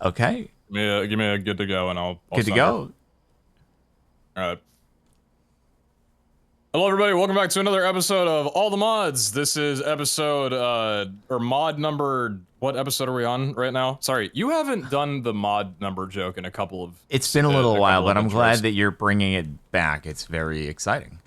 Okay. Give me a good to go, and I'll Good to send her. go. All right. Hello, everybody. Welcome back to another episode of All the Mods. This is episode, or mod number... What episode are we on right now? Sorry, you haven't done the mod number joke in a couple of... It's been a little while, but I'm intros. glad that you're bringing it back. It's very exciting.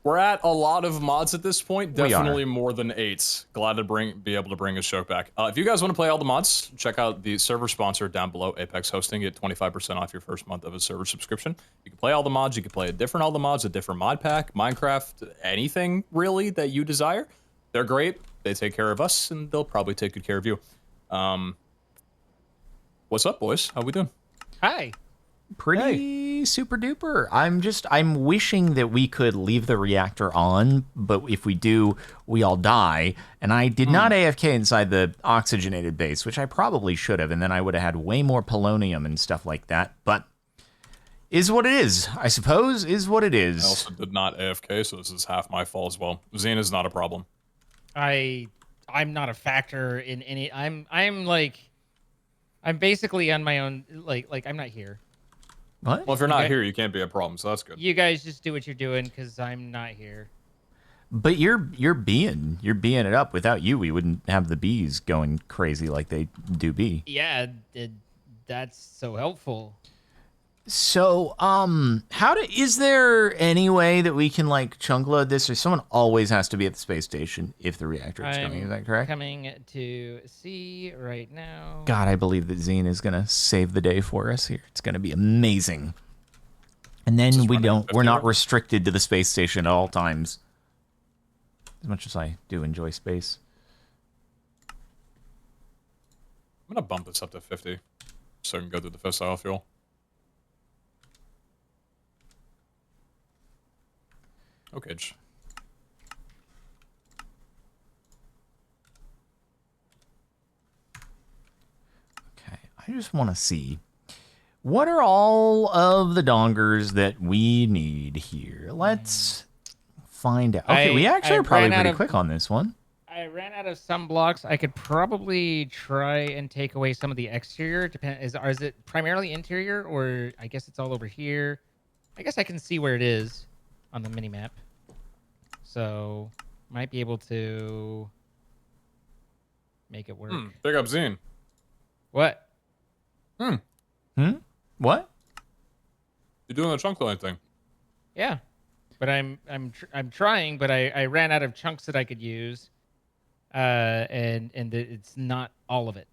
We're at a lot of mods at this point. We Definitely are. more than 8. Glad to be able to bring his joke back. If you guys want to play all the mods, check out the server sponsor down below, Apex Hosting. Get 25% off your first month of a server subscription. You can play all the mods. You can play a different all the mods, a different mod pack, Minecraft, anything really that you desire. They're great. They take care of us, and they'll probably take good care of you. What's up, boys? How we doing? Hi. Pretty super duper. I'm wishing that we could leave the reactor on, but if we do, we all die. And I did not AFK inside the oxygenated base, which I probably should have, and then I would have had way more polonium and stuff like that. But is what it is, I suppose, is what it is. I also did not AFK, so this is half my fault as well. Xena's not a problem. I'm not a factor in any. I'm basically on my own. Like I'm not here. What? Well, if you're not here, you can't be a problem, so that's good. You guys just do what you're doing because I'm not here. But you're being it up. Without you, we wouldn't have the bees going crazy like they do be. Yeah, that's so helpful. So, is there any way that we can like chunk load this, or someone always has to be at the space station if the reactor is coming? Is that correct? Coming to see right now. God, I believe that Zine is gonna save the day for us here. It's gonna be amazing. And then we're not restricted to the space station at all times. As much as I do enjoy space. I'm gonna bump this up to 50 so I can go through the fissile fuel. Okay. Okay, I just want to see what are all of the dongers that we need here. Let's find out. Okay, we actually are probably pretty quick on this one. I ran out of some blocks. I could probably try and take away some of the exterior. Is it primarily interior, or I guess it's all over here? I guess I can see where it is on the mini map. So might be able to make it work. Big up Zine. What? What? You're doing the chunk loading thing. Yeah, but I'm trying, but I ran out of chunks that I could use, and it's not all of it.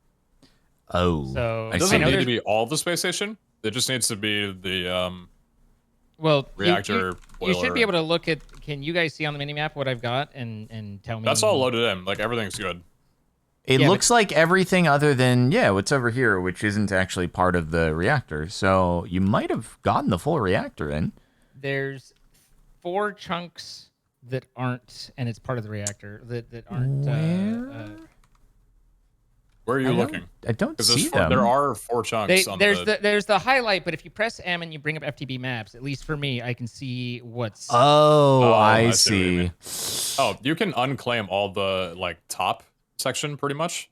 Oh, so it doesn't need to be all of the space station. It just needs to be the well, reactor. You should be able to look at. Can you guys see on the minimap what I've got and tell me? That's all loaded in. Like everything's good. It looks like everything other than what's over here, which isn't actually part of the reactor. So you might have gotten the full reactor in. There's 4 chunks that aren't, and it's part of the reactor that aren't. Where are you looking? I don't see them. There are 4 chunks. There's the highlight, but if you press M and you bring up FTB maps, at least for me, I can see what's. Oh, I see. Oh, you can unclaim all the like top section pretty much.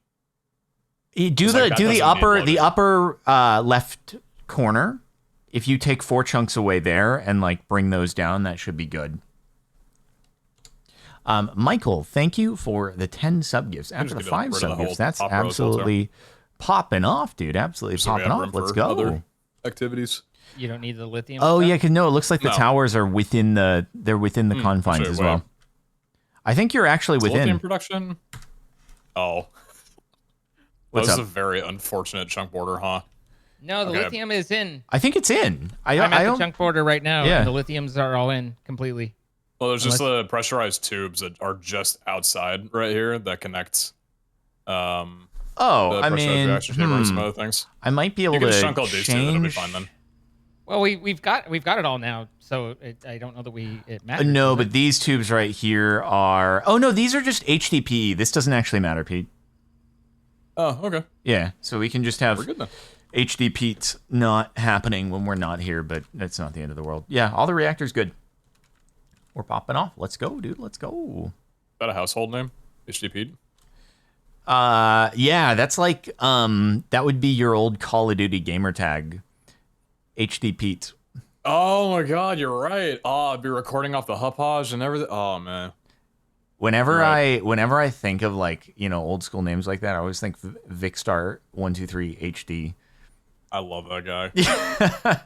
You do the upper left corner. If you take 4 chunks away there and like bring those down, that should be good. Michael, thank you for the 10 sub gifts. After the 5 sub gifts, that's absolutely popping off, dude. Absolutely popping off. Let's go. Other activities. You don't need the lithium. Oh yeah, cause no, it looks like the towers are within the confines as well. I think you're actually within lithium production. Oh, what's that was up? A very unfortunate chunk border, huh? No, the lithium is in. I think it's in. I'm at the chunk border right now. Yeah, and the lithiums are all in completely. Well, there's just the pressurized tubes that are just outside right here that connect. I mean, reaction chamber and some other things. I might be able to chunk all these two. That'll be fine then. Well, we've got it all now, so I don't know that it matters. No, but these tubes right here are. Oh no, these are just HDPE. This doesn't actually matter, Pete. Oh, okay. Yeah, so we can just have We're good then. HDPEs not happening when we're not here, but that's not the end of the world. Yeah, all the reactors good. We're popping off. Let's go, dude. Let's go. Is that a household name? HDP? Yeah, that's like that would be your old Call of Duty gamer tag, HD Pete. Oh my God, you're right. Oh, I'd be recording off the Hupage and everything. Oh man. Whenever Right. I think of like old school names like that, I always think Vicstar 123 HD. I love that guy.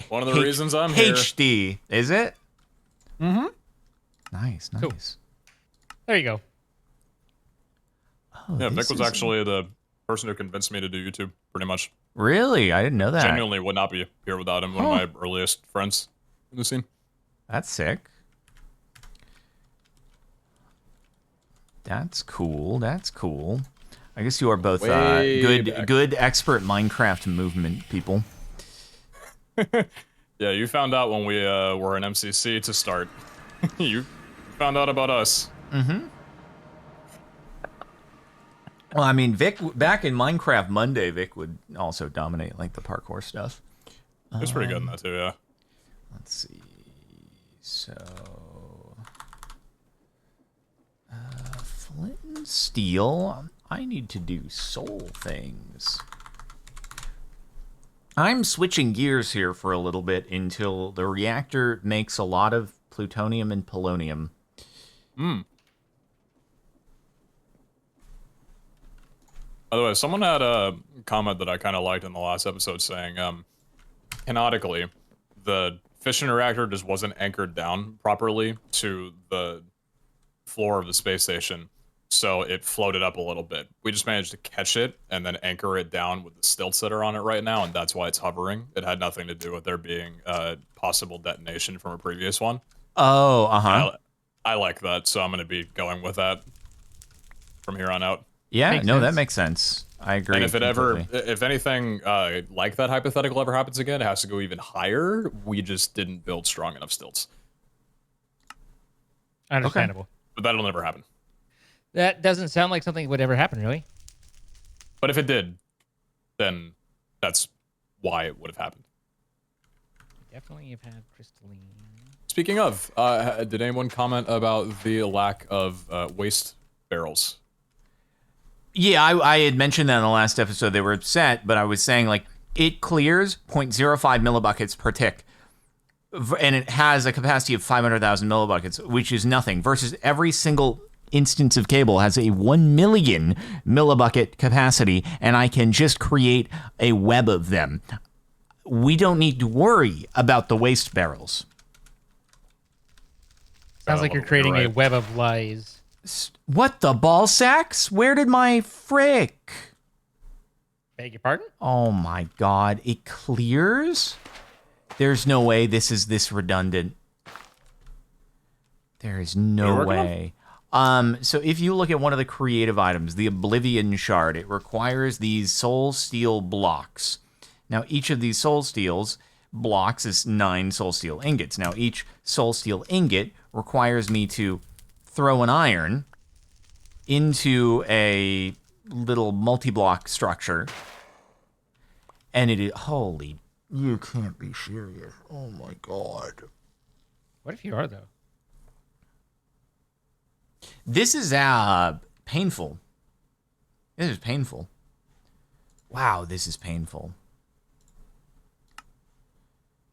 One of the reasons I'm here. HD, is it? Mm-hmm. Nice, nice. Cool. There you go. Oh, Yeah, this Vic was is- actually the person who convinced me to do YouTube, pretty much. Really? I didn't know that. Genuinely would not be here without him. One of my earliest friends in the scene. That's sick. That's cool. That's cool. I guess you are both Way back. good expert Minecraft movement people. Yeah, you found out when we were in MCC to start. You found out about us. Mm-hmm. Well, I mean, Vic, back in Minecraft Monday, Vic would also dominate like the parkour stuff. It's pretty good in that too, yeah. Let's see. So, flint and steel. I need to do soul things. I'm switching gears here for a little bit until the reactor makes a lot of plutonium and polonium. Hmm. By the way, someone had a comment that I kind of liked in the last episode saying, canonically, the fission reactor just wasn't anchored down properly to the floor of the space station, so it floated up a little bit. We just managed to catch it and then anchor it down with the stilts that are on it right now, and that's why it's hovering. It had nothing to do with there being a possible detonation from a previous one. Oh, uh-huh. I like that, so I'm going to be going with that from here on out. Yeah, Makes no, sense. that makes sense. I agree. And if it completely. if anything like that hypothetical ever happens again, it has to go even higher. We just didn't build strong enough stilts. Understandable. But that'll never happen. That doesn't sound like something would ever happen, really. But if it did, then that's why it would have happened. Definitely have had crystalline. Speaking of, did anyone comment about the lack of waste barrels? Yeah, I had mentioned that in the last episode. They were upset, but I was saying, like, it clears 0.05 millibuckets per tick. And it has a capacity of 500,000 millibuckets, which is nothing, versus every single instance of cable has a 1 million millibucket capacity, and I can just create a web of them. We don't need to worry about the waste barrels. Sounds like you're creating a web of lies. What the ball sacks? Where did my frick? Beg your pardon? Oh my god, it clears? There's no way this is this redundant. There is no way. So if you look at one of the creative items, the Oblivion Shard, it requires these soul steel blocks. Now each of these soul steels blocks is 9 soul steel ingots. Now each soul steel ingot requires me to throw an iron into a little multi-block structure, and it is holy. You can't be serious. Oh my god. What if you are, though? This is painful. This is painful. Wow, this is painful.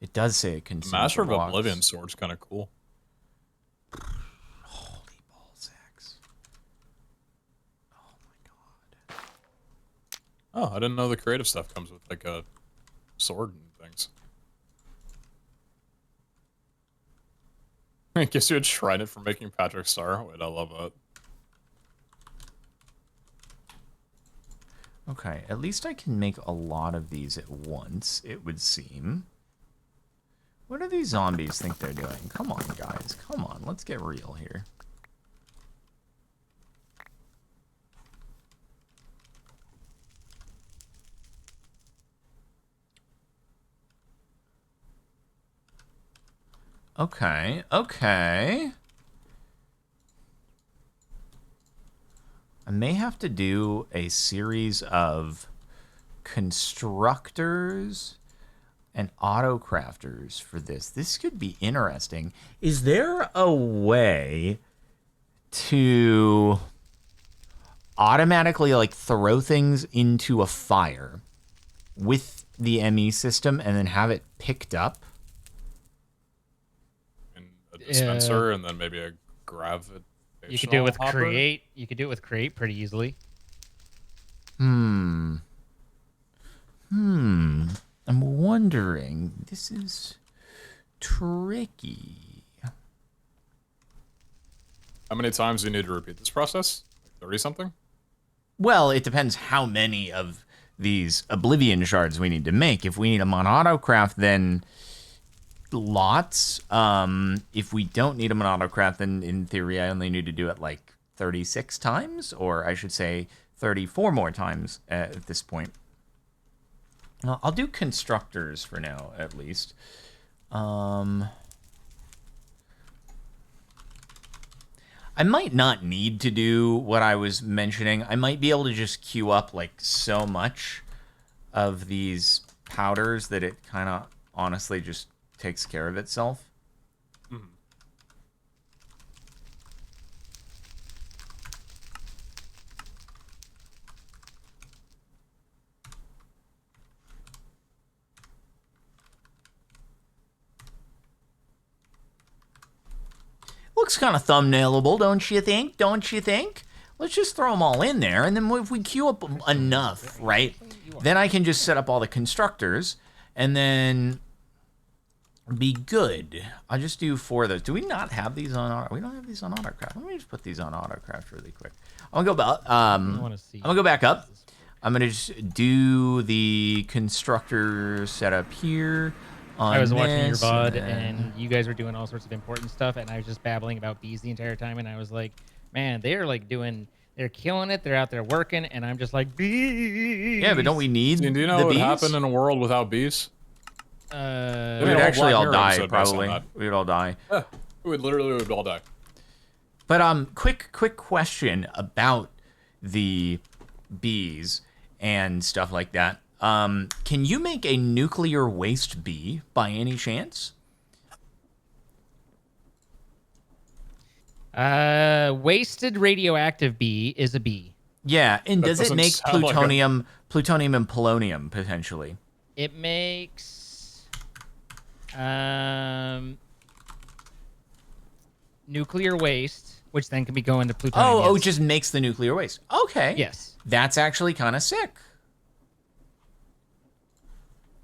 It does say it consumes Master of blocks. Oblivion sword's kind of cool. Holy ball sacks. Oh my god. Oh, I didn't know the creative stuff comes with like a sword and things. It gives you a trident for making Patrick Star. Wait, I love that. Okay, at least I can make a lot of these at once, it would seem. What do these zombies think they're doing? Come on, guys. Come on, let's get real here. Okay, okay. I may have to do a series of constructors and auto-crafters for this. This could be interesting. Is there a way to automatically like throw things into a fire with the ME system and then have it picked up? And a dispenser, and then maybe a gravitational You could do it with hopper? create. You could do it with create pretty easily. I'm wondering. This is tricky. How many times do you need to repeat this process? 30 something? Well, it depends how many of these Oblivion shards we need to make. If we need them on autocraft, then lots. If we don't need them on autocraft, then in theory I only need to do it like 36 times, or I should say 34 more times at this point. I'll do constructors for now, at least. I might not need to do what I was mentioning. I might be able to just queue up like so much of these powders that it kind of honestly just takes care of itself. Looks kind of thumbnailable, don't you think? Don't you think? Let's just throw them all in there, and then if we queue up enough, right, then I can just set up all the constructors, and then be good. I'll just do 4 of those. Do we not have these on we don't have these on autocraft. Let me just put these on autocraft really quick. I'm gonna go back. I'm gonna go back up. I'm gonna just do the constructor setup here. I was watching your VOD, and you guys were doing all sorts of important stuff, and I was just babbling about bees the entire time, and I was like, man, they're like they're killing it. They're out there working, and I'm just like, bees. Yeah, but don't we need Do you know the what would bees? happen in a world without bees? We would actually all die, probably. We would all die. Yeah, we would all die. But quick question about the bees and stuff like that. Can you make a nuclear waste bee by any chance? Wasted radioactive bee is a bee. Yeah, and That does it doesn't make sound like plutonium and polonium potentially? It makes nuclear waste, which then can be going to plutonium. Oh, yes. it just makes the nuclear waste. Okay. Yes. That's actually kind of sick.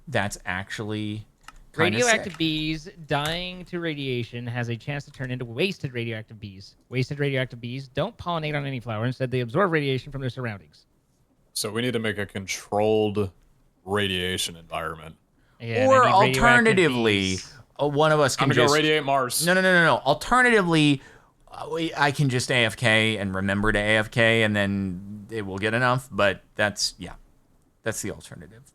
That's actually kind of Radioactive sick. bees dying to radiation has a chance to turn into wasted radioactive bees. Wasted radioactive bees don't pollinate on any flower. Instead, they absorb radiation from their surroundings. So we need to make a controlled radiation environment. Yeah, Or they need radioactive alternatively, bees. one of us I'm can gonna just go radiate Mars. No. Alternatively, I can just AFK and remember to AFK, and then it will get enough. But that's the alternative.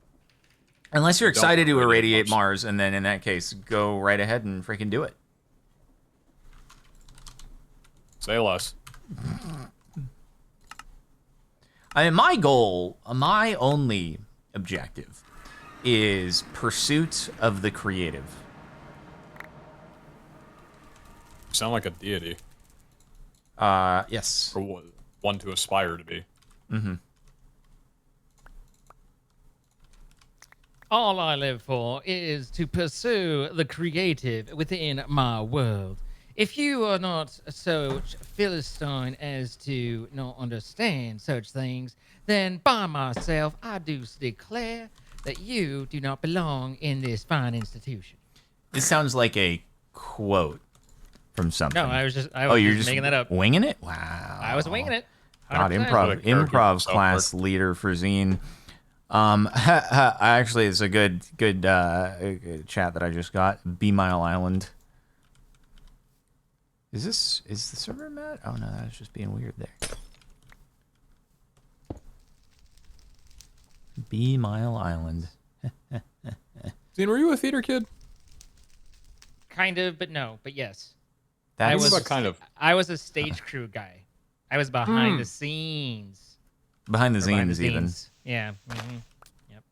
Unless you're excited to irradiate Mars, and then in that case, go right ahead and freaking do it. Say less. I mean, my goal, my only objective, is pursuit of the creative. You sound like a deity. Yes. Or one to aspire to be. Mm-hmm. All I live for is to pursue the creative within my world. If you are not such Philistine as to not understand such things, then by myself I do declare that you do not belong in this fine institution. This sounds like a quote from something. No, I was just you're just making that up. Winging it? Wow. I was winging it. God, 100%. improv class leader for Zine. Actually, it's a good chat that I just got. B Mile Island. Is the server mad? Oh no, that's just being weird there. B Mile Island. Dean, were you a theater kid? Kind of, but no, but yes. That was kind of. I was a stage crew guy. I was behind the scenes. behind the Behind zines even. Yeah. Mm-hmm. Yep.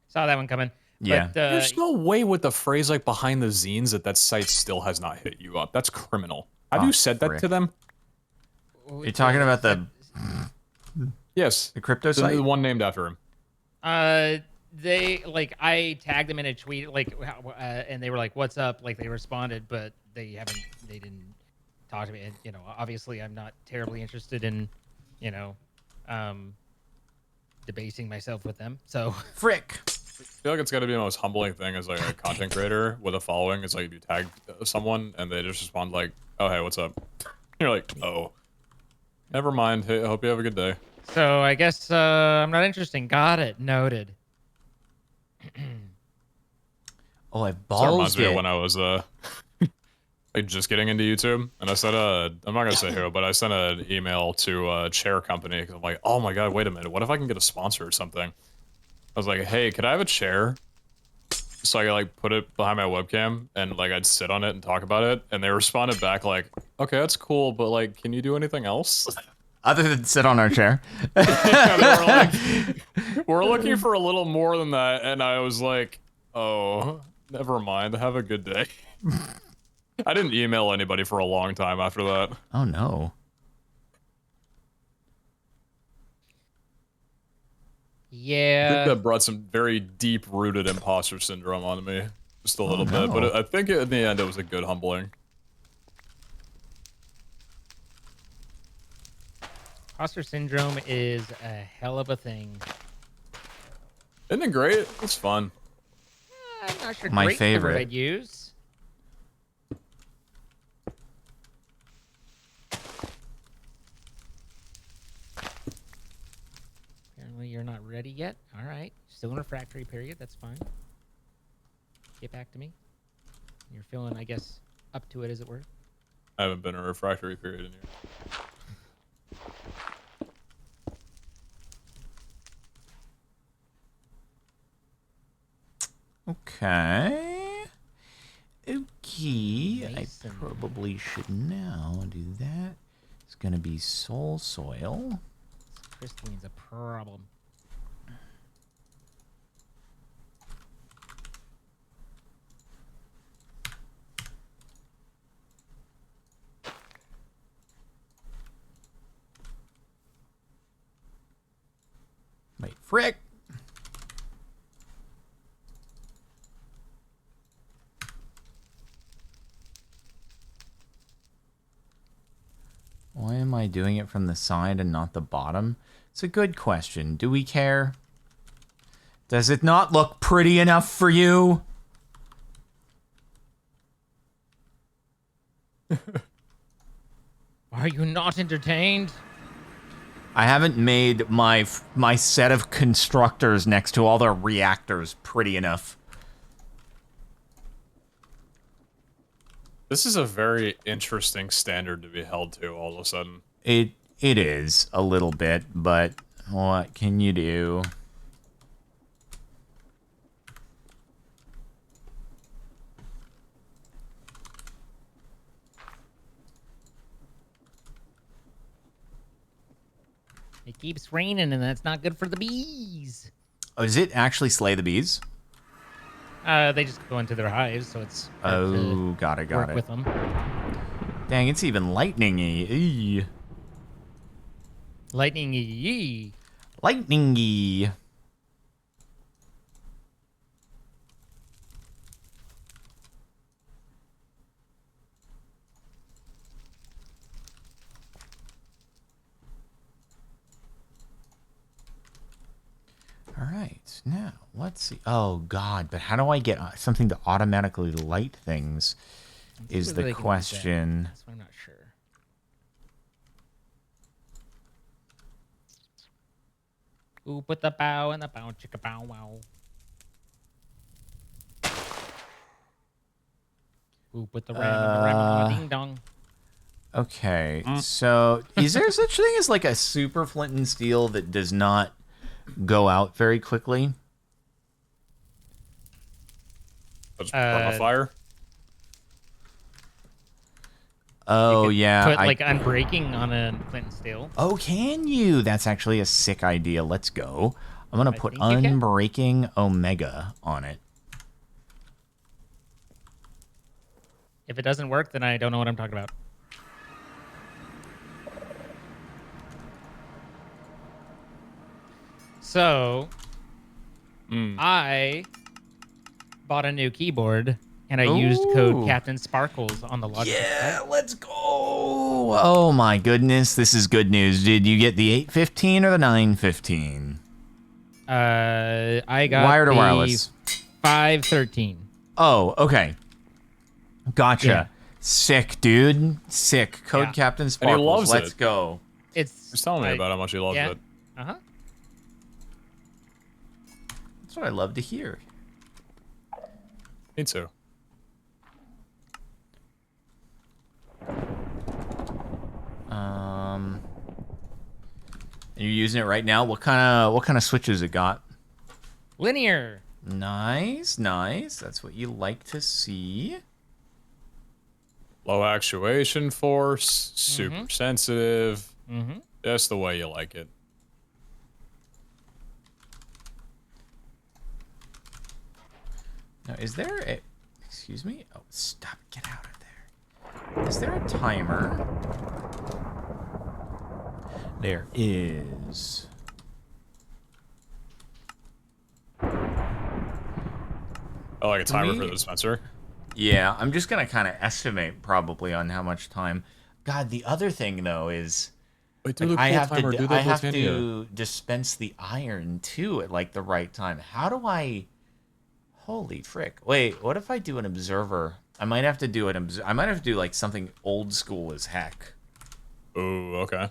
Saw that one coming. Yeah. But, There's no way with the phrase like behind the zines that site still has not hit you up. That's criminal. Have you said that frick. to them? You're talking about the Yes. The crypto site? The one named after him. They like I tagged them in a tweet and they were like, "What's up?" Like they responded, but they didn't talk to me. And you know, obviously, I'm not terribly interested in, you know, debasing myself with them. So Frick. I feel like it's got to be the most humbling thing as like a content creator with a following. It's like if you tag someone and they just respond like, "Oh hey, what's up?" You're like, "Oh, never mind. Hey, I hope you have a good day." So I guess I'm not interested. Got it. Noted. Oh, I So that reminds ballsed me of it. when I was like just getting into YouTube, and I sent I'm not gonna say who, but I sent an email to a chair company. 'Cause I'm like, oh my god, wait a minute, what if I can get a sponsor or something? I was like, hey, could I have a chair so I could like put it behind my webcam and like I'd sit on it and talk about it? And they responded back like, okay, that's cool, but like, can you do anything else? Other than sit on our chair. Yeah, they were like, we're looking for a little more than that, and I was like, oh, never mind. Have a good day. I didn't email anybody for a long time after that. Oh no. I think Yeah. that brought some very deep-rooted imposter syndrome onto me, just a little bit. no. But I think in the end, it was a good humbling. Imposter syndrome is a hell of a thing. Isn't it great? It's fun. I'm not sure. My Great's the word favorite. I'd use. Apparently, you're not ready yet. All right. Still in refractory period. That's fine. Get back to me. You're feeling, I guess, up to it, as it were. I haven't been in a refractory period in years. Okay. Okay. Mason. I probably should now do that. It's gonna be soul soil. Crystallines a problem. Wait, frick. Why am I doing it from the side and not the bottom? It's a good question. Do we care? Does it not look pretty enough for you? Are you not entertained? I haven't made my set of constructors next to all the reactors pretty enough. This is a very interesting standard to be held to all of a sudden. It is a little bit, but what can you do? It keeps raining, and that's not good for the bees. Oh, does it actually slay the bees? They just go into their hives, so it's hard Oh, to got it. work with them. Dang, it's even lightning-y. Lightning yee. Lightning-y. All right, now let's see. Oh God, but how do I get something to automatically light things? Is the question. That's why I'm not sure. Ooh, put the bow and the bow, chicka bow wow. Ooh, put the ram and the ram and the ding dong. Okay, so is there such thing as like a super flint and steel that does not go out very quickly? Just fire. Oh yeah, Put like unbreaking on a flint and steel. Oh, can you? That's actually a sick idea. Let's go. I'm gonna put think you can. unbreaking omega on it. If it doesn't work, then I don't know what I'm talking about. So Mm. I bought a new keyboard and I used code Captain Sparkles on the Logitech Yeah, site. let's go. Oh my goodness, this is good news. Did you get the 815 or the 915? I got Wired or the wireless? 513. Oh, okay. Gotcha. Yeah. Sick, dude. Sick. Code Yeah. Captain Sparkles. loves Let's it. go. He's telling me about how much he loves it. Uh-huh. That's what I love to hear. Me too. You're using it right now. What kind of switches it got? Linear. Nice, nice. That's what you like to see. Low actuation force, super sensitive. Mm-hmm. Just the way you like it. Now, is there a... Excuse me? Oh, stop. Get out of there. Is there a timer? There is. I like a timer for the dispenser. Yeah, I'm just going to kind of estimate probably on how much time. God, the other thing, though, is... Wait, Like, I have to dispense the iron, too, at, like, the right time. How do I... Holy frick. Wait, what if I do an observer? I might have to do I might have to do, like, something old school as heck. Ooh, okay.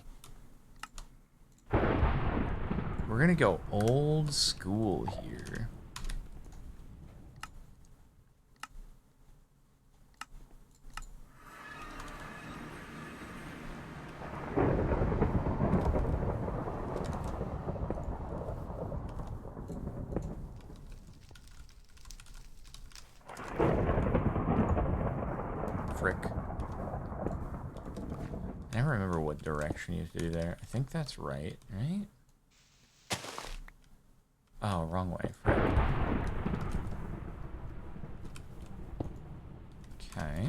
We're gonna go old school here. Frick. I never remember what direction you have to do there. I think that's right, right? Oh, wrong way. Frick. Okay.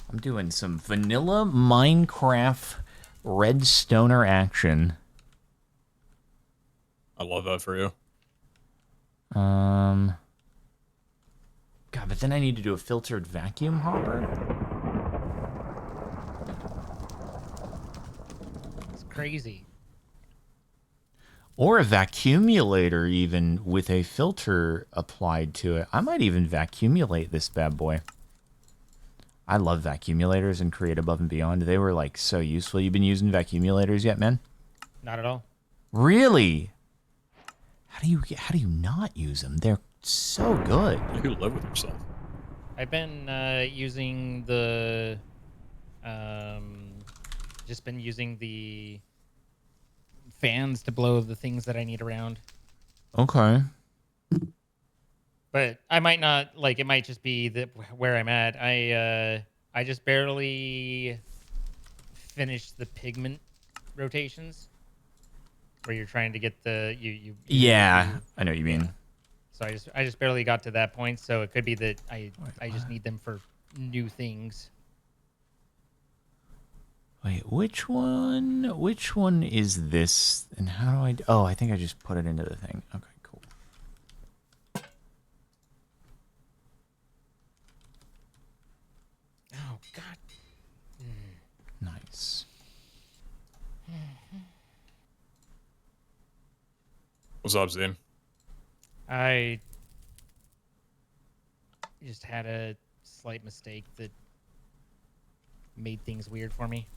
I'm doing some vanilla Minecraft Redstoner action. I love that for you. God, but then I need to do a filtered vacuum hopper. It's crazy. Or a vacuumulator, even with a filter applied to it. I might even vacuumulate this bad boy. I love vacuumulators and Create Above and Beyond. They were like so useful. You been using vacuumulators yet, man? Not at all. Really? How do you not use them? They're so good. You live with yourself. I've been using the just been using the fans to blow the things that I need around. Okay. But I might not, like, it might just be that where I'm at. I just barely finished the pigment rotations where you're trying to get the I know what you mean. So I just barely got to that point, so it could be that I just need them for new things. Wait, which one is this? And how do I... Oh, I think I just put it into the thing. Okay, cool. Oh, God. Nice. What's up, Zane? I just had a slight mistake that made things weird for me.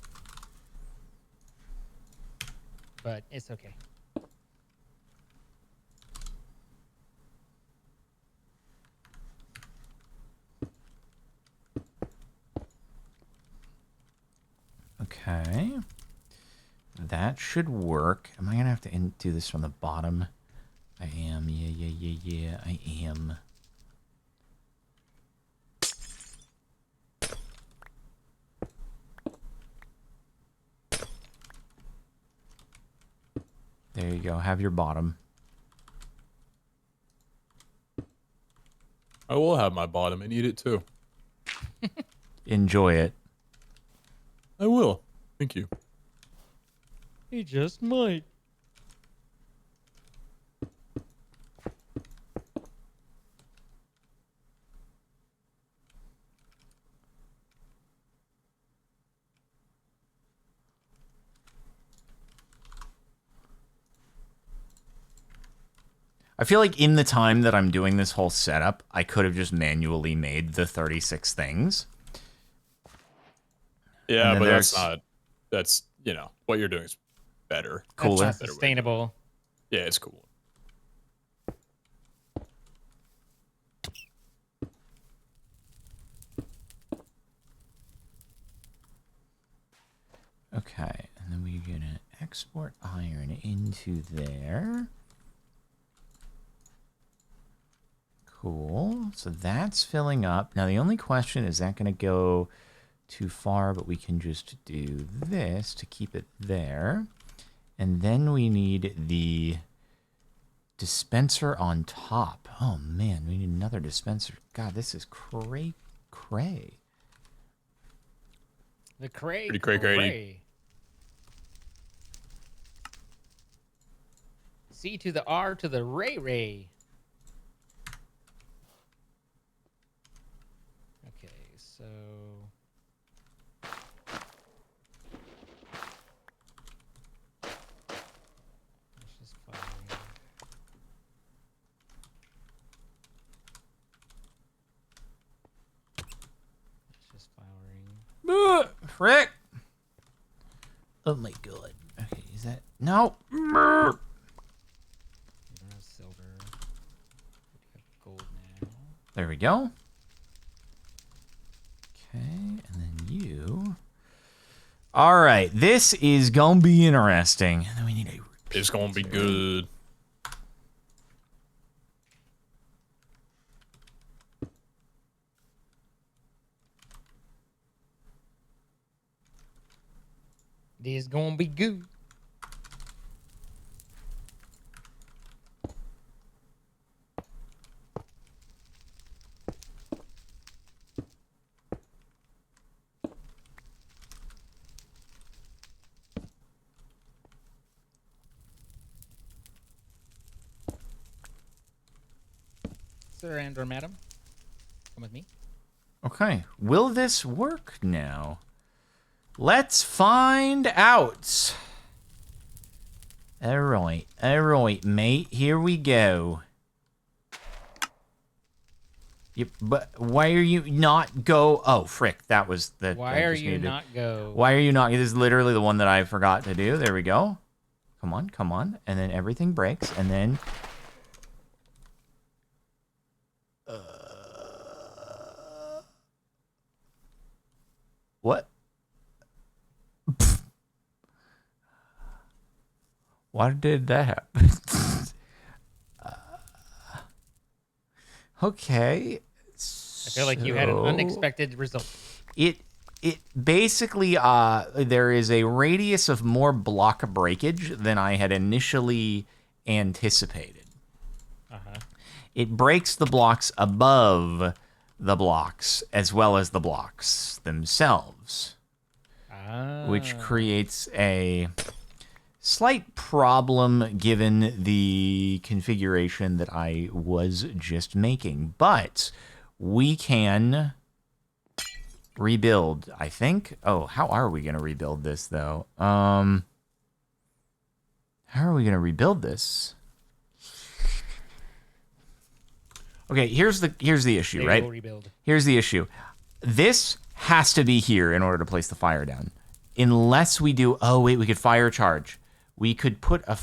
But it's okay. Okay. That should work. Am I going to have to do this from the bottom? I am. Yeah, I am. There you go. Have your bottom. I will have my bottom and eat it too. Enjoy it. I will. Thank you. He just might. I feel like in the time that I'm doing this whole setup, I could have just manually made the 36 things. Yeah, but that's not. That's what you're doing is better. Cooler. That's not sustainable. Yeah, it's cool. Okay, and then we're gonna export iron into there. Cool. So that's filling up. Now the only question is that gonna go too far, but we can just do this to keep it there. And then we need the dispenser on top. Oh man, we need another dispenser. God, this is cray. The cray. Pretty cray. C to the R to the ray. Okay, so let's just find. Frick! Oh my god. Okay, is that... No! We don't have silver. We have gold now. There we go. Okay, and then you... Alright, this is gonna be interesting. And then we need a... It's gonna be good. This gonna be good. Sir and/or madam, come with me. Okay, will this work now? Let's find out. Alright, mate. Here we go. Yep, but why are you not go? Oh, frick. That was the... Why are you not go? Why are you not... This is literally the one that I forgot to do. There we go. Come on. And then everything breaks, and then... What? Why did that happen? Okay. I feel like you had an unexpected result. It basically there is a radius of more block breakage than I had initially anticipated. It breaks the blocks above the blocks as well as the blocks themselves, which creates a slight problem given the configuration that I was just making. But we can rebuild, I think. Oh, how are we going to rebuild this, though? How are we going to rebuild this? Okay, here's the issue, They right? will rebuild. Here's the issue. This has to be here in order to place the fire down. Unless we do... Oh, wait, we could fire charge. We could put a...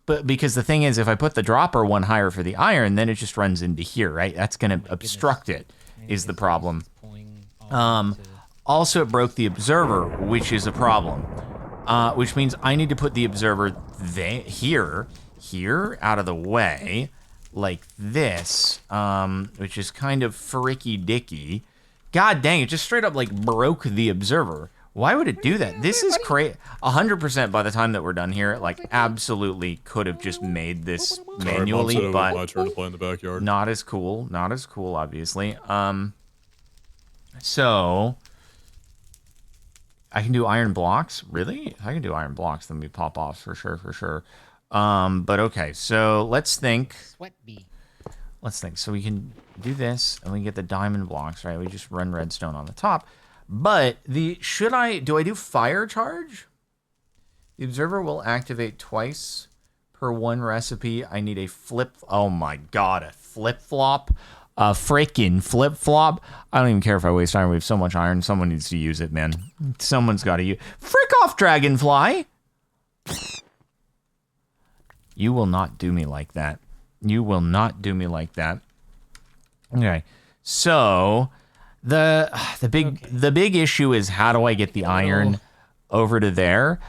But because the thing is, if I put the dropper one higher for the iron, then it just runs into here, right? That's going to obstruct it, is the problem. Also, it broke the observer, which is a problem. Which means I need to put the observer here, out of the way, like this, which is kind of fricky-dicky. God dang, it just straight up, like, broke the observer. Why would it do that? This is crazy. 100% by the time that we're done here, like, absolutely could have just made this manually, Sorry, Mom, but my turn to play in the backyard. not as cool, obviously. So I can do iron blocks. Really? If I can do iron blocks, then we pop off for sure. But okay, so let's think. Sweat bee. Let's think. So we can do this, and we get the diamond blocks, right? We just run redstone on the top. But do I do fire charge? The observer will activate twice per one recipe. I need a flip. Oh my god, a flip flop. A freaking flip flop. I don't even care if I waste iron. We have so much iron. Someone needs to use it, man. Someone's got to use. Frick off, dragonfly. You will not do me like that. You will not do me like that. Okay. So the big issue is how do I get the iron over to there?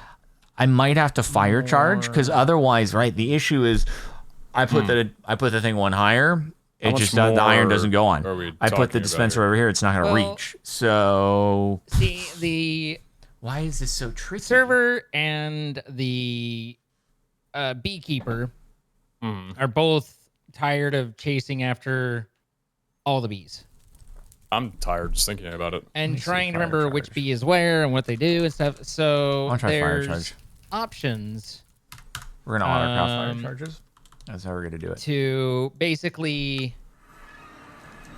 I might have to fire charge because otherwise, right? The issue is I put the thing one higher. It just the iron doesn't go on. I put the dispenser over here. It's not going to reach. So see why is this so tricky? Server and the beekeeper are both tired of chasing after all the bees. I'm tired just thinking about it. And trying to remember which bee is where and what they do and stuff. So there's options. We're going to autocraft fire charges. That's how we're going to do it. To basically,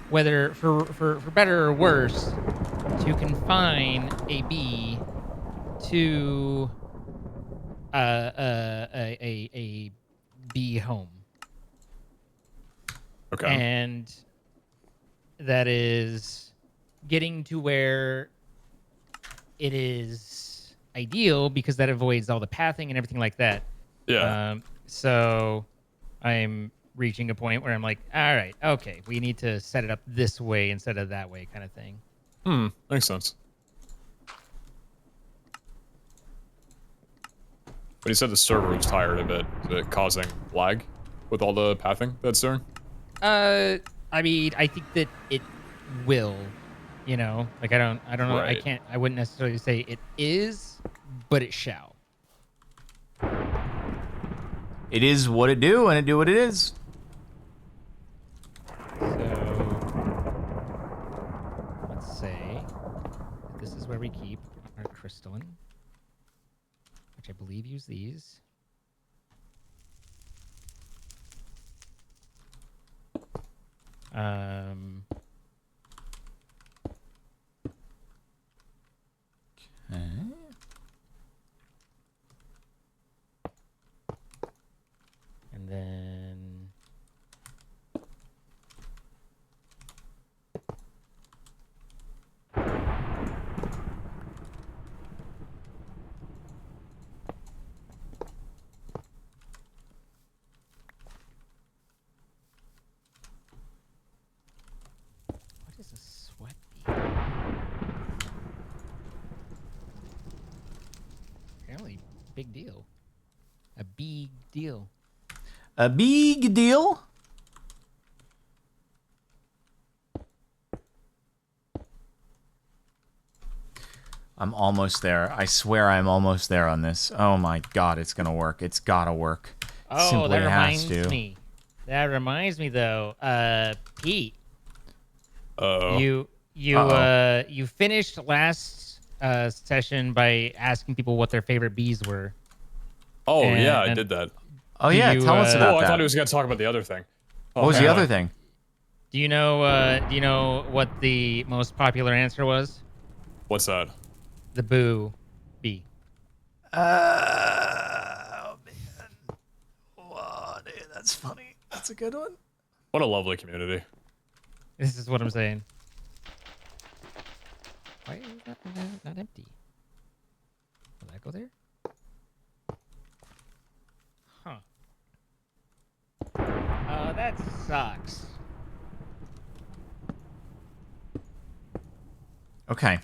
whether for better or worse, to confine a bee to a bee home. Okay. And that is getting to where it is ideal because that avoids all the pathing and everything like that. Yeah. So I'm reaching a point where I'm like, all right, okay, we need to set it up this way instead of that way kind of thing. Makes sense. But he said the server was tired of it. Is it causing lag with all the pathing that's doing? I mean, I think that it will, you know, like I don't know. Right. I wouldn't necessarily say it is, but it shall. It is what it do, and it do what it is. So let's say that this is where we keep our crystalline, which I believe use these. Okay. And then what is a sweat bee? Apparently, big deal. A big deal. A big deal. I'm almost there. I swear I'm almost there on this. Oh my god, it's gonna work. It's gotta work. Oh, Simply that has reminds to. me. That reminds me, though. Pete. Uh-oh. You finished last session by asking people what their favorite bees were. Oh, yeah, I did that. Oh yeah, tell us about that. I thought he was going to talk about the other thing. What was the other thing? Do you know what the most popular answer was? What's that? The boo bee. Oh man. Wow, dude, that's funny. That's a good one. What a lovely community. This is what I'm saying. Why is that not empty? Will that go there? Huh. That sucks. Okay.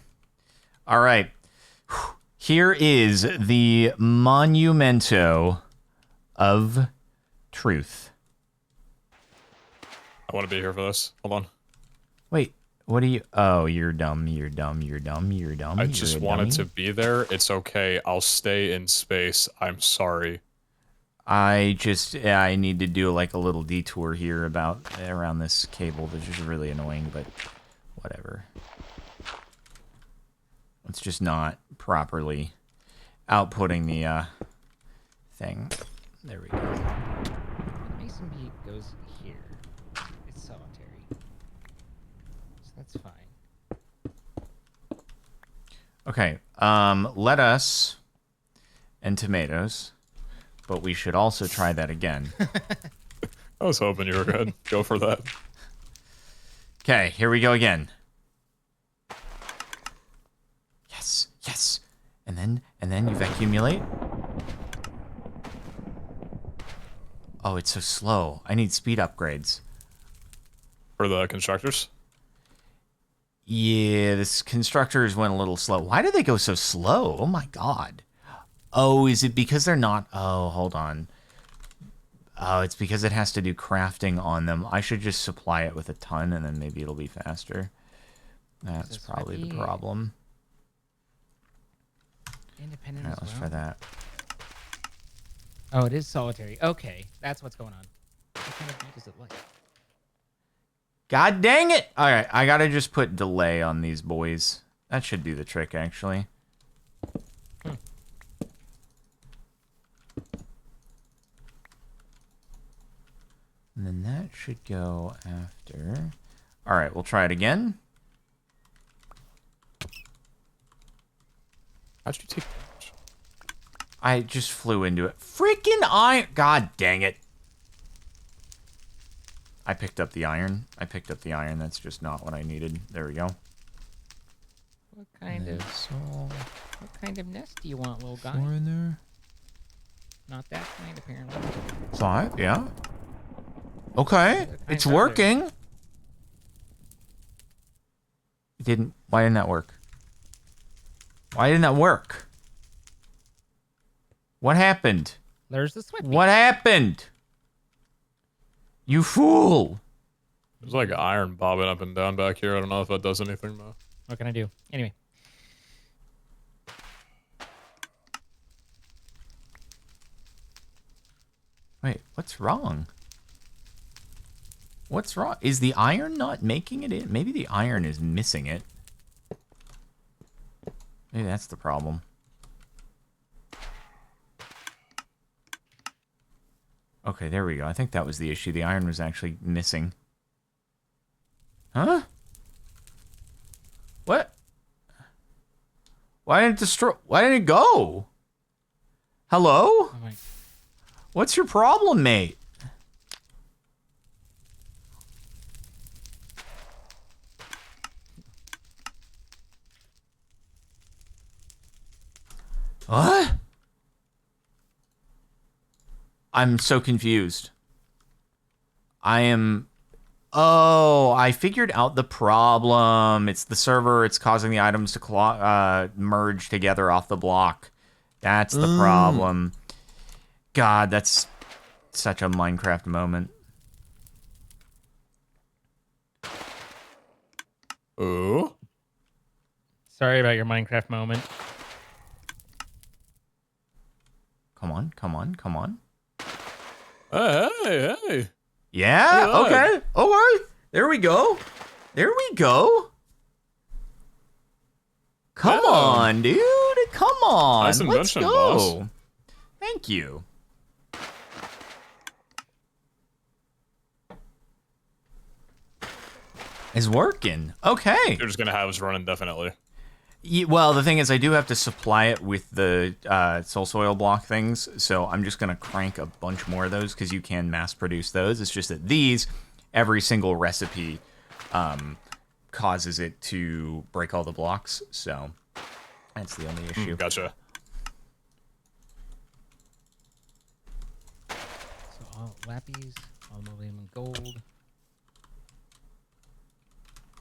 All right. Here is the monumento of truth. I want to be here for this. Hold on. Wait, what are you? Oh, you're dumb. You're dumb. You're dumb. You're dumb. I just wanted to be there. It's okay. I'll stay in space. I'm sorry. I need to do like a little detour here around this cable, which is really annoying, but whatever. It's just not properly outputting the thing. There we go. The mason bee goes here. It's solitary. So that's fine. Okay, lettuce and tomatoes but we should also try that again. I was hoping you were good. Go for that. Okay, here we go again. Yes, yes. And then you accumulate. Oh, it's so slow. I need speed upgrades. For the constructors? Yeah, this constructors went a little slow. Why do they go so slow? Oh my god. Oh, is it because they're not... Oh, hold on. Oh, it's because it has to do crafting on them. I should just supply it with a ton, and then maybe it'll be faster. That's probably the problem. Independent All right, let's try that. Oh, it is solitary. Okay, that's what's going on. What kind of beat is it like? God dang it! All right, I gotta just put delay on these boys. That should do the trick, actually. And then that should go after. All right, we'll try it again. How'd you take damage? I just flew into it. Freaking iron! God dang it! I picked up the iron. That's just not what I needed. There we go. What kind of nest do you want, little guy? In there. Not that kind, apparently. 5, yeah. Okay, it's working. It didn't. Why didn't that work? Why didn't that work? What happened? There's the sweat. What happened? You fool! There's like iron bobbing up and down back here. I don't know if that does anything though. What can I do? Anyway. Wait, what's wrong? What's wrong? Is the iron not making it in? Maybe the iron is missing it. Maybe that's the problem. Okay, there we go. I think that was the issue. The iron was actually missing. Huh? What? Why didn't it destroy? Why didn't it go? Hello? Oh my. What's your problem, mate? What? I'm so confused. I am... Oh, I figured out the problem. It's the server. It's causing the items to merge together off the block. That's the problem. God, that's such a Minecraft moment. Ooh. Sorry about your Minecraft moment. Come on, come on, come on. Hey. Yeah, Look at okay. All right. There we go. There we go. Come Yeah. on, dude. Come on. Nice Let's invention, go. boss. Thank you. It's working. Okay. You're just gonna have us run indefinitely. Well, the thing is, I do have to supply it with the soul soil block things, so I'm just going to crank a bunch more of those because you can mass produce those. It's just that these, every single recipe causes it to break all the blocks, so that's the only issue. Gotcha. So all lapis, all molybdenum and gold.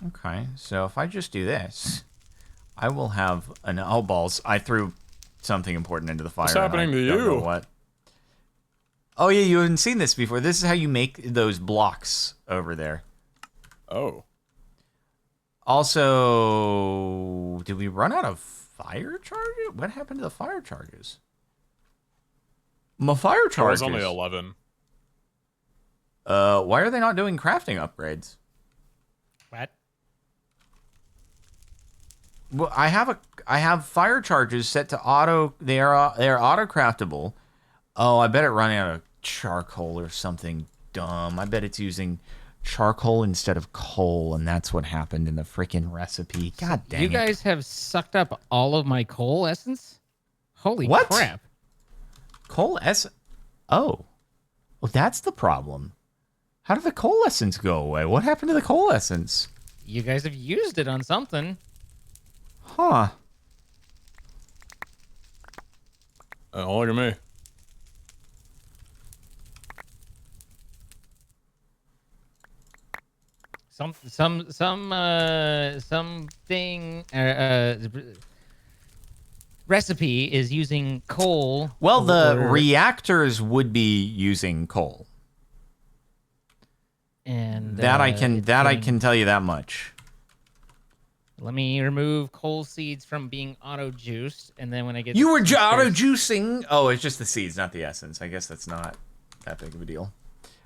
Okay, so if I just do this, I will have an... Oh, balls. I threw something important into the fire. What's happening to don't know you? what. Oh, yeah, you haven't seen this before. This is how you make those blocks over there. Oh. Also, did we run out of fire charges? What happened to the fire charges? My fire There charges. was only 11. Why are they not doing crafting upgrades? What? Well, I have fire charges set to auto. They are auto craftable. Oh, I bet it running out of charcoal or something dumb. I bet it's using charcoal instead of coal, and that's what happened in the freaking recipe. God dang it! You guys have sucked up all of my coal essence? Holy What? crap. Coal Oh. Well, that's the problem. How did the coalescence go away? What happened to the coalescence? You guys have used it on something. Huh. Look at me. Something recipe is using coal. Well, the or- reactors would be using coal. and That I it's can tell you that much. Let me remove coal seeds from being auto juiced, and then when I get You were some space- auto juicing. Oh, it's just the seeds, not the essence. I guess that's not that big of a deal.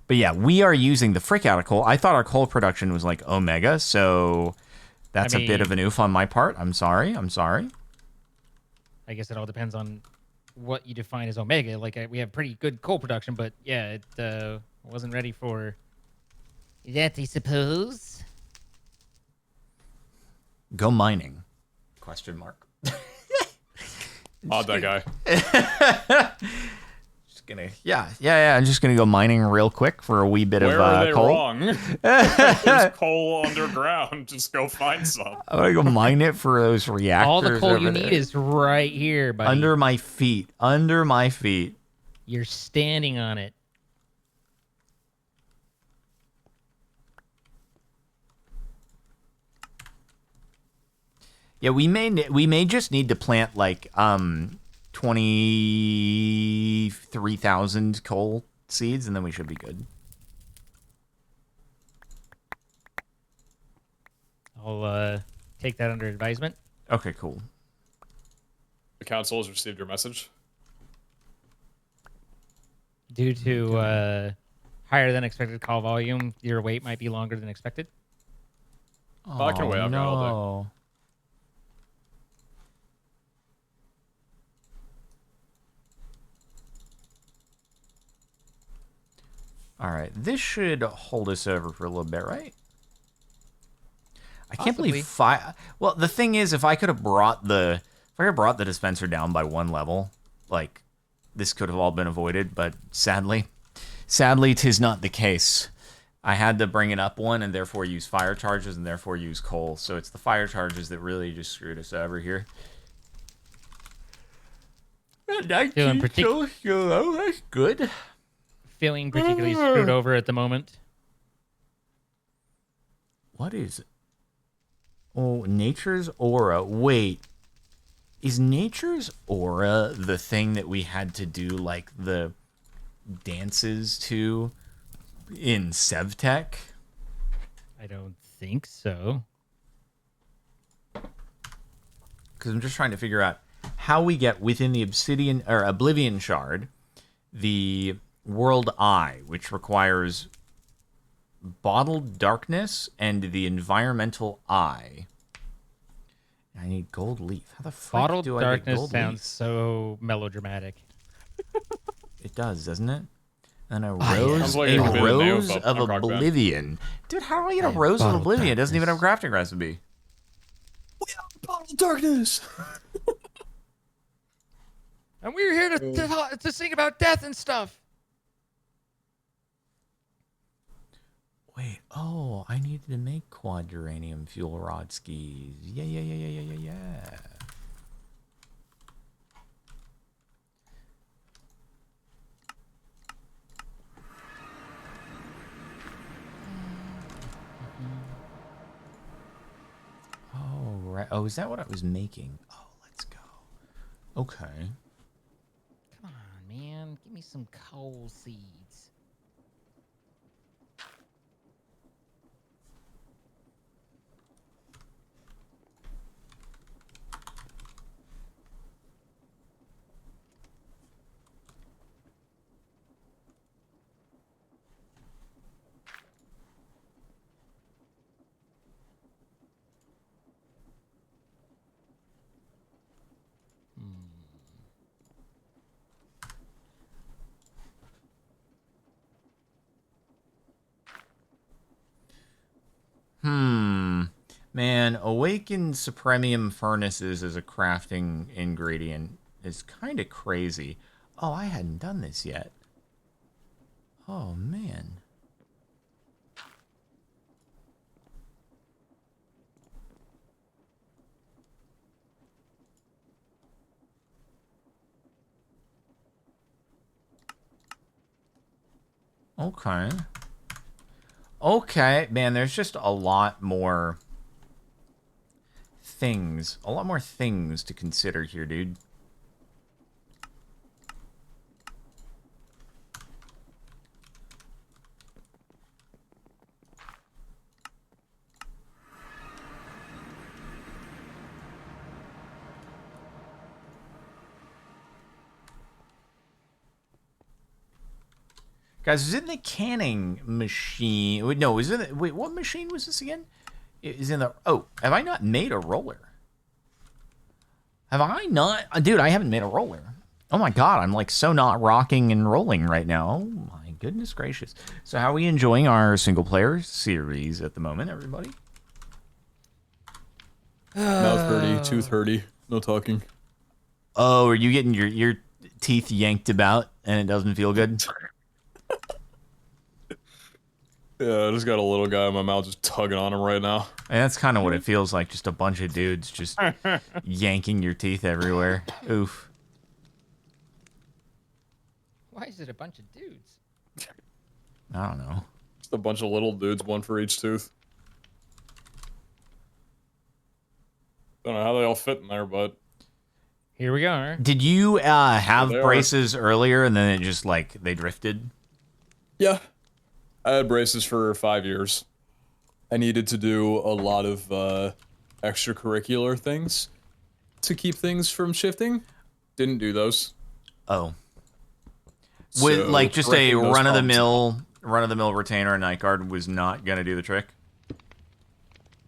But yeah, we are using the frick out of coal. I thought our coal production was like Omega, so that's a bit of an oof on my part. I'm sorry. I guess it all depends on what you define as Omega. Like we have pretty good coal production, but yeah, it wasn't ready for that, I suppose. Go mining? Question mark. Odd that guy. Just gonna, yeah. I'm just gonna go mining real quick for a wee bit Where of are they coal. wrong? There's coal underground. Just go find some. I'm gonna go mine it for those reactors. All the coal over you there. need is right here, buddy. under my feet. Under my feet. You're standing on it. Yeah, we may just need to plant like 23,000 coal seeds, and then we should be good. I'll take that under advisement. Okay, cool. The council has received your message. Due to higher than expected call volume, your wait might be longer than expected. Oh, I can wait. I've got all day. All right, this should hold us over for a little bit, right? I can't believe Well, the thing is, if I could have brought the dispenser down by one level, like this could have all been avoided. But sadly, 'tis not the case. I had to bring it up one, and therefore use fire charges, and therefore use coal. So it's the fire charges that really just screwed us over here. Feeling That's good. Feeling particularly screwed over at the moment. What is it? Oh, Nature's Aura. Wait. Is Nature's Aura the thing that we had to do, like, the dances to in Sevtech? I don't think so. Because I'm just trying to figure out how we get within the Oblivion Shard the World Eye, which requires Bottled Darkness and the Environmental Eye. I need Gold Leaf. How the fuck Bottled do I get Darkness Gold sounds Leaf? so melodramatic. It does, doesn't it? And a yeah. rose, Sounds like a it could be the name rose of a of punk rock band. Oblivion. Dude, how do I get a rose of Bottled Oblivion? It doesn't even have a Darkness. crafting recipe. Bottled darkness. And we're here to sing about death and stuff. Wait, oh, I needed to make quad uranium fuel rod skis. Yeah. Oh, right. Oh, is that what I was making? Oh, let's go. Okay. Come on, man. Give me some coal seeds. Man, awakened supremium furnaces as a crafting ingredient is kind of crazy. Oh, I hadn't done this yet. Oh, man. Okay. Okay, man, there's just a lot more things. A lot more things to consider here, dude. Guys, is it in the canning machine? Wait, no, is it? Wait, what machine was this again? It is in the. Oh, have I not made a roller? Have I not? Dude, I haven't made a roller. Oh my god, I'm like so not rocking and rolling right now. Oh my goodness gracious. So, how are we enjoying our single player series at the moment, everybody? Mouth hurty, tooth hurty, no talking. Oh, are you getting your teeth yanked about and it doesn't feel good? Yeah, I just got a little guy in my mouth just tugging on him right now. And that's kind of what it feels like, just a bunch of dudes just yanking your teeth everywhere. Oof. Why is it a bunch of dudes? I don't know. Just a bunch of little dudes, one for each tooth. Don't know how they all fit in there, but Here we are. Did you have There they are. braces earlier and then it just like they drifted? yeah. I had braces for 5 years. I needed to do a lot of extracurricular things to keep things from shifting. Didn't do those. Oh. With So like just a correcting those run of the problems- mill retainer and night guard was not gonna do the trick.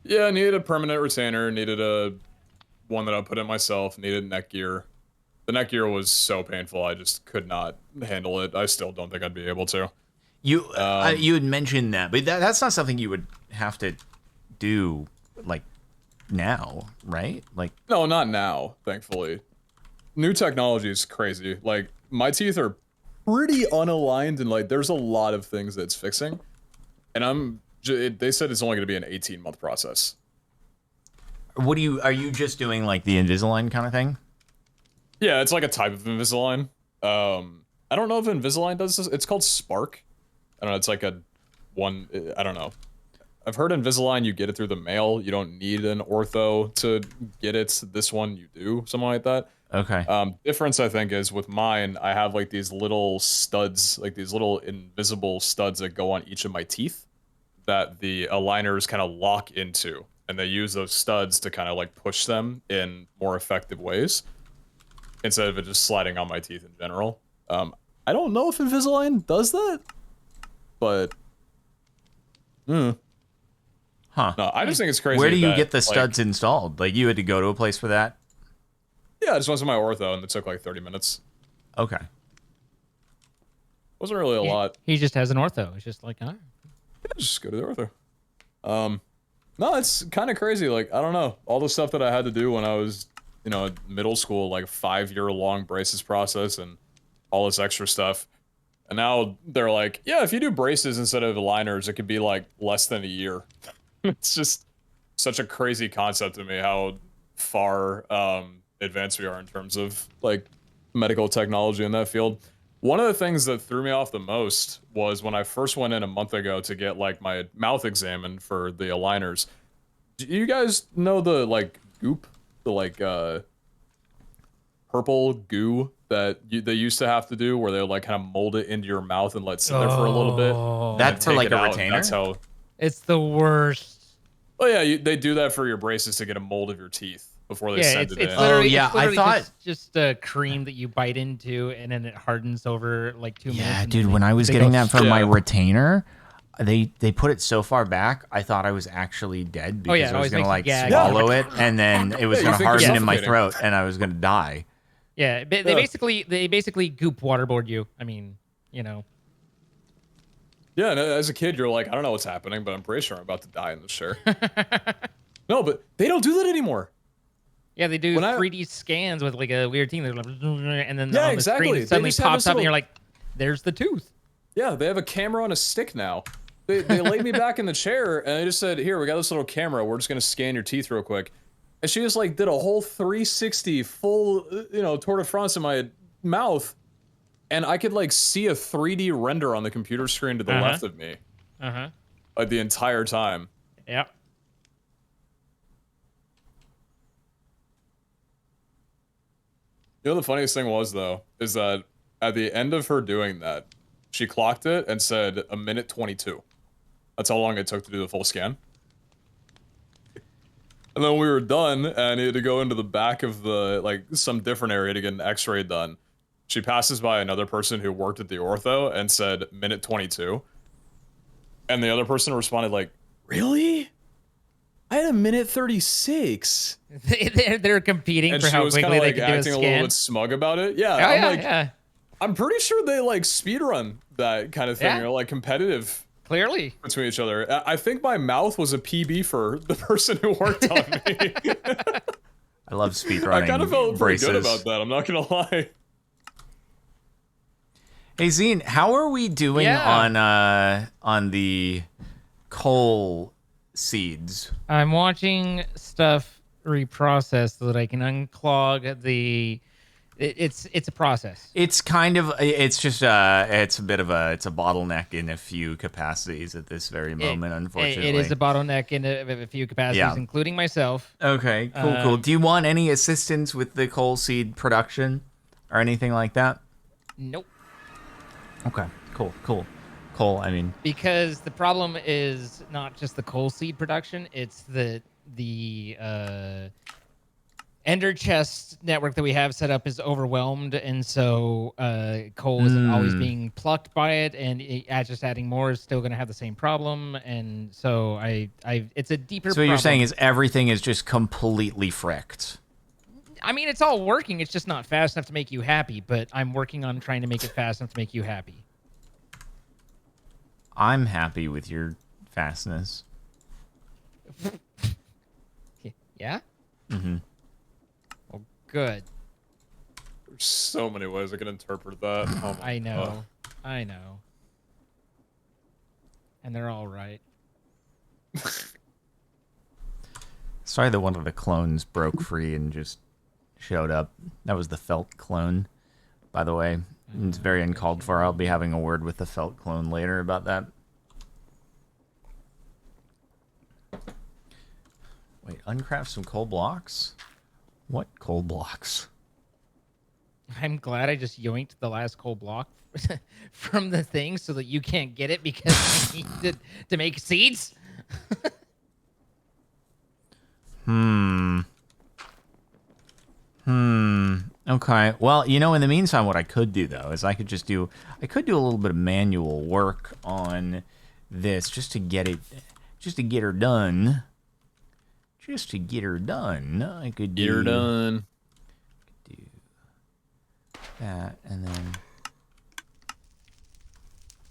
Yeah, I needed a permanent retainer, needed a one that I put in myself, needed neck gear. The neck gear was so painful, I just could not handle it. I still don't think I'd be able to. You you had mentioned that, but that's not something you would have to do like now, right? Like No, not now, thankfully. New technology is crazy. Like, my teeth are pretty unaligned, and like, there's a lot of things that's fixing. And they said it's only going to be an 18-month process. what are you just doing like the Invisalign kind of thing? Yeah, it's like a type of Invisalign. I don't know if Invisalign does this. It's called Spark. I don't know. It's like I don't know. I've heard Invisalign, you get it through the mail. You don't need an ortho to get it. This one, you do. Something like that. Okay. Difference, I think, is with mine, I have like these little studs, like these little invisible studs that go on each of my teeth that the aligners kind of lock into. And they use those studs to kind of like push them in more effective ways instead of it just sliding on my teeth in general. I don't know if Invisalign does that, but Huh. no, I just think it's crazy. Where do you that, get the like, studs installed? Like you had to go to a place for that? Yeah, I just went to my ortho and it took like 30 minutes. Okay. Wasn't really a lot. He just has an ortho. It's just like, all right. Yeah, just go to the ortho. No, it's kind of crazy. Like, I don't know. All the stuff that I had to do when I was, in middle school, like 5-year-long braces process and all this extra stuff. And now they're like, yeah, if you do braces instead of aligners, it could be like less than a year. It's just such a crazy concept to me how far advanced we are in terms of like medical technology in that field. One of the things that threw me off the most was when I first went in a month ago to get like my mouth examined for the aligners. Do you guys know the like goop, the like purple goo that they used to have to do where they like kind of mold it into your mouth and let it sit there for a little bit? That's for Take like it a out, retainer? That's how. It's the worst. Oh yeah, they do that for your braces to get a mold of your teeth before they Yeah, send it's it in. literally, yeah, it's literally I thought- just a cream that you bite into and then it hardens over like 2 minutes. Yeah, and dude, then when I was they getting go that for my Yeah. retainer, they put it so far back, I thought I was actually dead because yeah, it I was always gonna makes like you gag. swallow it and then it was Yeah, you gonna think you're harden in my suffocating. throat and I was gonna die. Yeah, they basically goop waterboard you. I mean, Yeah, and as a kid, you're like, I don't know what's happening, but I'm pretty sure I'm about to die in this chair. No, but they don't do that anymore. Yeah, they do When I- 3D scans with like a weird thing. They're like, and then Yeah, on the exactly. screen They it suddenly just have pops this up, and little- you're like, "There's the tooth." Yeah, they have a camera on a stick now. They laid me back in the chair and they just said, "Here, we got this little camera. We're just gonna scan your teeth real quick." And she just like did a whole 360 full, Tour de France in my mouth, and I could like see a 3D render on the computer screen to the left of me, like the entire time. Yep. You know the funniest thing was though is that at the end of her doing that, she clocked it and said 1:22. That's how long it took to do the full scan. And then we were done, and I needed to go into the back of the, like, some different area to get an x-ray done. She passes by another person who worked at the Ortho and said 1:22. And the other person responded like, "Really? I had 1:36." They're competing And for she how was quickly kind of they like can do a acting a scan. little bit smug about it. Yeah, Oh, I'm yeah, like, yeah. I'm pretty sure they like speedrun that kind of thing, Yeah. like competitive. Clearly. Between each other. I think my mouth was a PB for the person who worked on me. I love speedrunning. I kind of felt pretty braces. good about that, I'm not gonna lie. Hey Zine, how are we doing on the coal seeds? I'm watching stuff reprocess so that I can unclog the. It's a process. It's kind of it's a bit of a bottleneck in a few capacities at this very moment, unfortunately. It is a bottleneck in a few capacities, including myself. Okay, cool. Do you want any assistance with the coal seed production or anything like that? Nope. Okay, cool. Coal, I mean, because the problem is not just the coal seed production; it's the ender chest network that we have set up is overwhelmed, and so coal isn't always being plucked by it, and just adding more is still going to have the same problem, and so it's a deeper so problem. what you're saying is everything is just completely fricked. I mean, it's all working. It's just not fast enough to make you happy, but I'm working on trying to make it fast enough to make you happy. I'm happy with your fastness. Yeah? Mm-hmm. Well, good. There's so many ways I can interpret that. Oh my I know. God. I know. And they're all right. Sorry that one of the clones broke free and just showed up. That was the felt clone, by the way. It's very uncalled for. I'll be having a word with the felt clone later about that. Wait, uncraft some coal blocks? What coal blocks? I'm glad I just yoinked the last coal block from the thing so that you can't get it because I need to make seeds. Okay. Well, in the meantime, what I could do though is I could do a little bit of manual work on this just to get her done. Just to get her done. I could Get her done. Do that and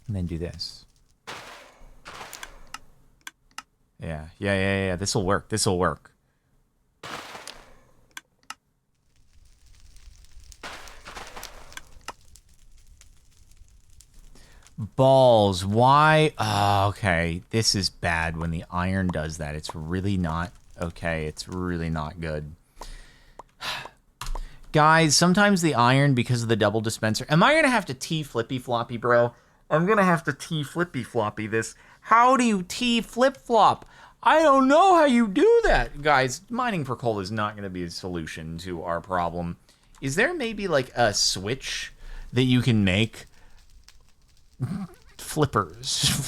then do this. Yeah. This'll work. Balls. Why? Oh, okay. This is bad when the iron does that. It's really not okay. It's really not good. Guys, sometimes the iron, because of the double dispenser... Am I going to have to T-flippy-floppy, bro? I'm going to have to T-flippy-floppy this. How do you T-flip-flop? I don't know how you do that. Guys, mining for coal is not going to be a solution to our problem. Is there maybe, like, a switch that you can make... Flippers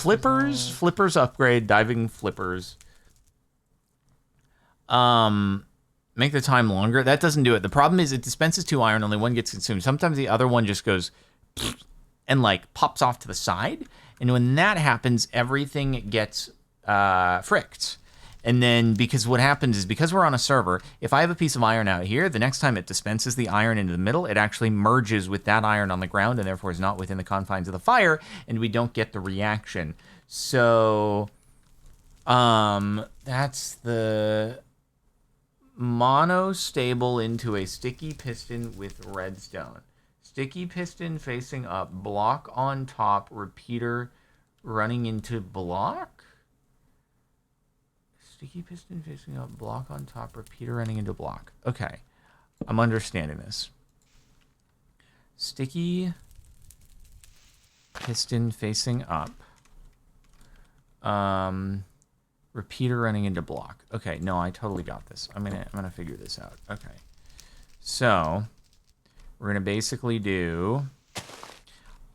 upgrade, diving flippers. Make the time longer. That doesn't do it. The problem is it dispenses 2 iron, only one gets consumed. Sometimes the other one just goes and like pops off to the side. And when that happens, everything gets fricked. And then because what happens is because we're on a server, if I have a piece of iron out here, the next time it dispenses the iron into the middle, it actually merges with that iron on the ground and therefore is not within the confines of the fire, and we don't get the reaction. So that's the monostable into a sticky piston with redstone. Sticky piston facing up, block on top, repeater running into block? Sticky piston facing up, block on top, repeater running into block. Okay, I'm understanding this. Sticky piston facing up. Repeater running into block. Okay, no, I totally got this. I'm gonna figure this out. Okay. So we're gonna basically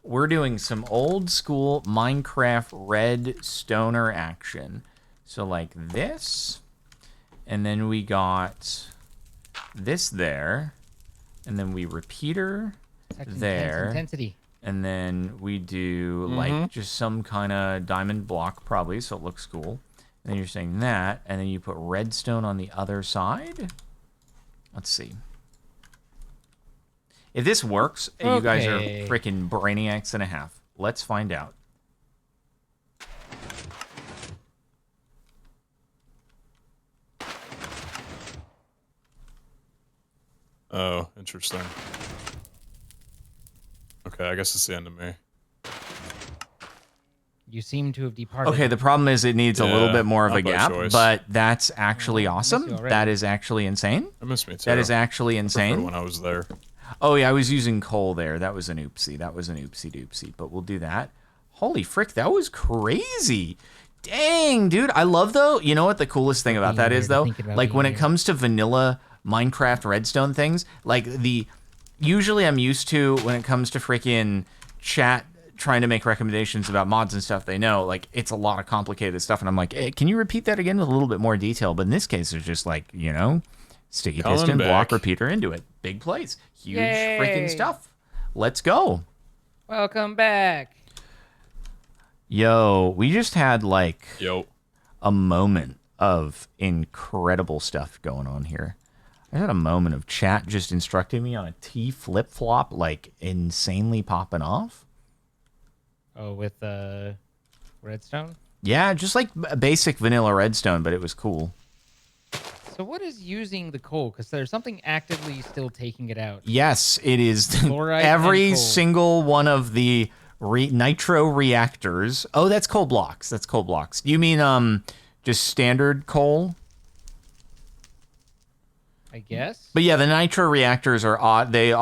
we're doing some old school Minecraft Redstoner action. So like this, and then we got this there, and then we repeater there. Intensity. And then we do like just some kind of diamond block probably, so it looks cool. And then you're saying that, and then you put redstone on the other side. Let's see. If this works, you guys are freaking brainiacs and a half. Let's find out. Oh, interesting. Okay, I guess it's the end of me. You seem to have departed. Okay, the problem is it needs a little bit more of a gap, choice. but that's actually awesome. That is actually insane. I miss me too. That is actually insane. When I was there. Oh yeah, I was using coal there. That was an oopsie. That was an oopsie doopsie. But we'll do that. Holy frick, that was crazy. Dang, dude. I love though. You know what the coolest thing about that is though? Like when it comes to vanilla Minecraft Redstone things, like usually I'm used to when it comes to freaking chat trying to make recommendations about mods and stuff they know, like it's a lot of complicated stuff, and I'm like, hey, can you repeat that again with a little bit more detail? But in this case, it's just like, you know, sticky piston, block, repeater into it. Big plays. Huge freaking stuff. Let's go. Welcome back. Yo, we just had like a moment of incredible stuff going on here. I had a moment of chat just instructing me on a T flip-flop, like insanely popping off. Oh, with redstone? Yeah, just like basic vanilla redstone, but it was cool. So what is using the coal? Because there's something actively still taking it out. Yes, it is. Every single one of the nitro reactors. Oh, that's coal blocks. That's coal blocks. You mean just standard coal? I guess. But yeah, the nitro reactors are odd. They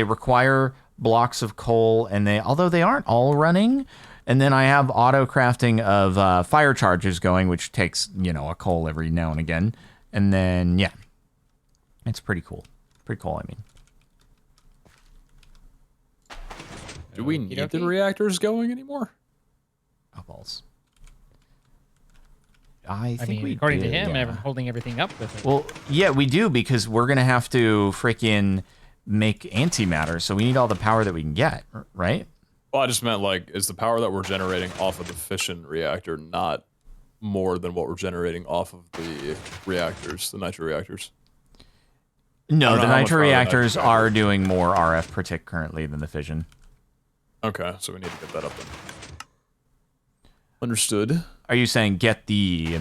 require blocks of coal, and although they aren't all running. And then I have auto crafting of fire charges going, which takes, you know, a coal every now and again. And then yeah, it's pretty cool. Pretty cool, I mean. Do we need the reactors going anymore? Oh, balls. I think we according do, to him, yeah. holding everything up with it. Well, yeah, we do, because we're gonna have to freaking make antimatter, so we need all the power that we can get, right? Well, I just meant, like, is the power that we're generating off of the fission reactor not more than what we're generating off of the reactors, the nitro reactors? No, the nitro reactors are doing more RF per tick currently than the fission. Okay, so we need to get that up then. Understood. Are you saying get the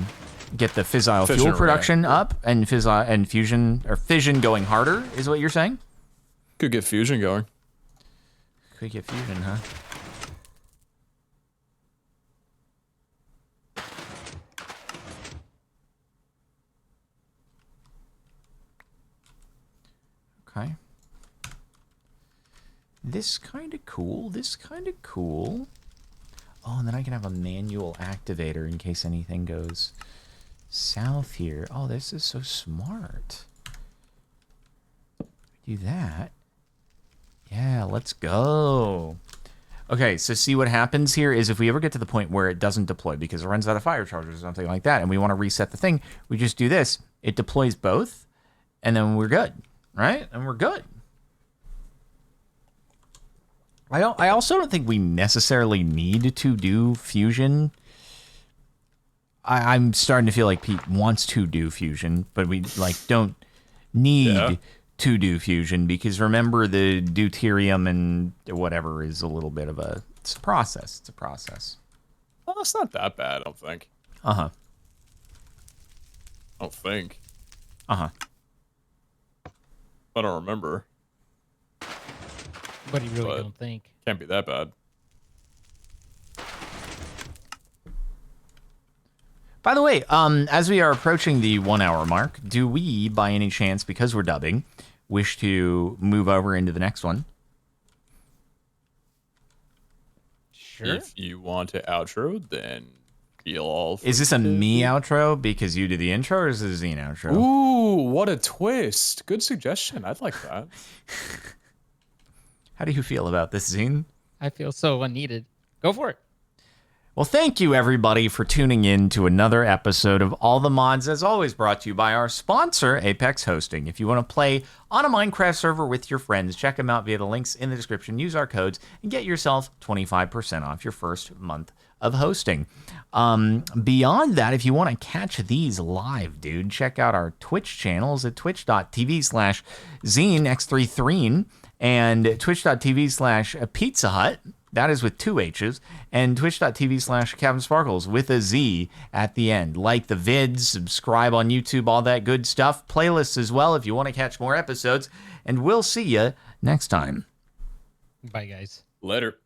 fissile fuel production up and fission going harder is what you're saying? Could get fusion going. Could get fusion, huh? Okay. This kind of cool. This kind of cool. Oh, and then I can have a manual activator in case anything goes south here. Oh, this is so smart. Do that. Yeah, let's go. Okay, so see what happens here is if we ever get to the point where it doesn't deploy because it runs out of fire charges or something like that, and we want to reset the thing, we just do this. It deploys both, and then we're good, right? And we're good. I also don't think we necessarily need to do fusion. I'm starting to feel like Pete wants to do fusion, but we don't need to do fusion, because remember, the deuterium and whatever is a little bit of it's a process. It's a process. Well, it's not that bad, I don't think. Uh-huh. I don't think. Uh-huh. I don't remember. But you really But- don't think. Can't be that bad. By the way, as we are approaching the 1 hour mark, do we, by any chance, because we're dubbing, wish to move over into the next one? Sure. If you want to outro, then feel all free Is this a to- me outro because you did the intro, or is this a Zine outro? Ooh, what a twist. Good suggestion. I'd like that. How do you feel about this, Zine? I feel so unneeded. Go for it. Well, thank you, everybody, for tuning in to another episode of All the Mods, as always brought to you by our sponsor, Apex Hosting. If you want to play on a Minecraft server with your friends, check them out via the links in the description. Use our codes and get yourself 25% off your first month of hosting. Beyond that, if you want to catch these live, dude, check out our Twitch channels at twitch.tv/ZineX33 and twitch.tv/Pizza Hut. That is with 2 H's, and twitch.tv/CaptainSparkles with a Z at the end. Like the vids, subscribe on YouTube, all that good stuff. Playlists as well if you want to catch more episodes, and we'll see you next time. Bye, guys. Later.